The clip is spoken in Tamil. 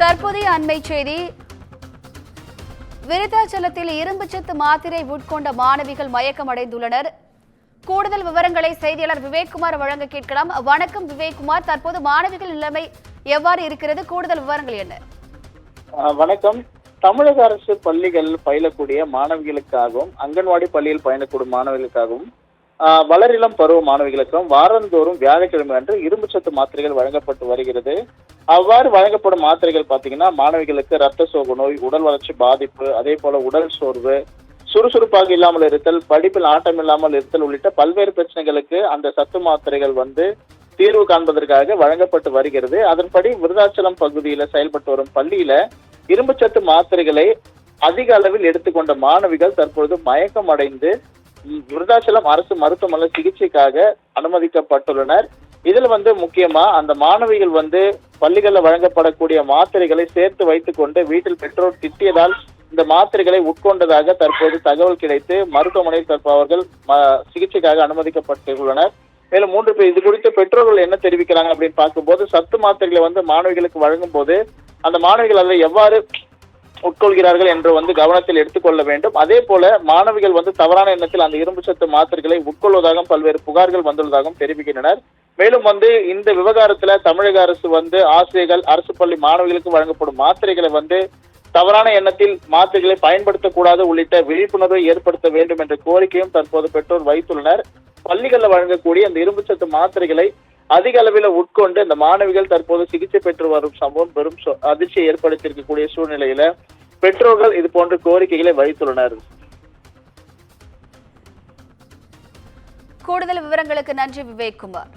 தற்போதைய அண்மை செய்தி. விருத்தாச்சலத்தில் இரும்புச்சத்து மாத்திரை உட்கொண்ட மாணவிகள் மயக்கமடைந்துள்ளனர். கூடுதல் விவரங்களை செய்தியாளர் விவேக்குமார் வழங்க கேட்கலாம். வணக்கம் விவேக்குமார், தற்போது மாணவிகள் நிலைமை எவ்வாறு இருக்கிறது? கூடுதல் விவரங்கள் என்ன? வணக்கம். தமிழக அரசு பள்ளிகள் பயிலக்கூடிய மாணவிகளுக்காகவும், அங்கன்வாடி பள்ளியில் பயணக்கூடிய மாணவிகளுக்காகவும், வளரிளம் பருவ மாணவிகளுக்கும் வாரந்தோறும் வியாழக்கிழமை அன்று இரும்புச்சத்து மாத்திரைகள் வழங்கப்பட்டு வருகிறது. அவ்வாறு வழங்கப்படும் மாத்திரைகள் பார்த்தீங்கன்னா, மாணவிகளுக்கு ரத்த சோகை நோய், உடல் வளர்ச்சி பாதிப்பு, அதே போல உடல் சோர்வு, சுறுசுறுப்பாக இல்லாமல் இருத்தல், படிப்பில் ஆட்டம் இல்லாமல் இருத்தல் உள்ளிட்ட பல்வேறு பிரச்சனைகளுக்கு அந்த சத்து மாத்திரைகள் தீர்வு காண்பதற்காக வழங்கப்பட்டு வருகிறது. அதன்படி விருத்தாச்சலம் பகுதியில செயல்பட்டு வரும் பள்ளியில இரும்புச்சத்து மாத்திரைகளை அதிக அளவில் எடுத்துக்கொண்ட மாணவிகள் தற்பொழுது மயக்கம் அடைந்து விருத்தாச்சலம் அரசு மருத்துவமனை சிகிச்சைக்காக அனுமதிக்கப்பட்டுள்ளனர். இதுல முக்கியமா அந்த மாணவிகள் பள்ளிகள்ல வழங்கப்படக்கூடிய மாத்திரைகளை சேர்த்து வைத்துக் கொண்டு வீட்டில் பெற்றோர் திட்டியதால் இந்த மாத்திரைகளை உட்கொண்டதாக தற்போது தகவல் கிடைத்து மருத்துவமனையில் அவர்கள் சிகிச்சைக்காக அனுமதிக்கப்பட்டுள்ளனர். மேலும் 3 பேர் இது குறித்து பெற்றோர்கள் என்ன தெரிவிக்கிறாங்க அப்படின்னு பார்க்கும்போது, சத்து மாத்திரைகளை மாணவிகளுக்கு வழங்கும் போது அந்த மாணவிகள் அதை எவ்வாறு உட்கொள்கிறார்கள் என்று கவனத்தில் எடுத்துக்கொள்ள வேண்டும். அதே போல மாணவிகள் தவறான எண்ணத்தில் அந்த இரும்பு சத்து மாத்திரைகளை உட்கொள்வதாகவும் பல்வேறு புகார்கள் வந்துள்ளதாகவும் தெரிவிக்கின்றனர். மேலும் இந்த விவகாரத்துல தமிழக அரசு ஆசிரியர்கள், அரசு பள்ளி மாணவிகளுக்கு வழங்கப்படும் மாத்திரைகளை தவறான எண்ணத்தில் மாத்திரைகளை பயன்படுத்தக்கூடாது உள்ளிட்ட விழிப்புணர்வை ஏற்படுத்த வேண்டும் என்ற கோரிக்கையும் தற்போது பெற்றோர் வைத்துள்ளனர். பள்ளிகளில் வழங்கக்கூடிய அந்த இரும்பு சத்து மாத்திரைகளை அதிக அளவில் உட்கொண்டு இந்த மாணவிகள் தற்போது சிகிச்சை பெற்று வரும் சம்பவம் பெரும் அதிர்ச்சியை ஏற்படுத்தியிருக்கக்கூடிய சூழ்நிலையில பெற்றோர்கள் இது போன்ற கோரிக்கைகளை வைத்துள்ளனர். கூடுதல் விவரங்களுக்கு நன்றி விவேக்குமார்.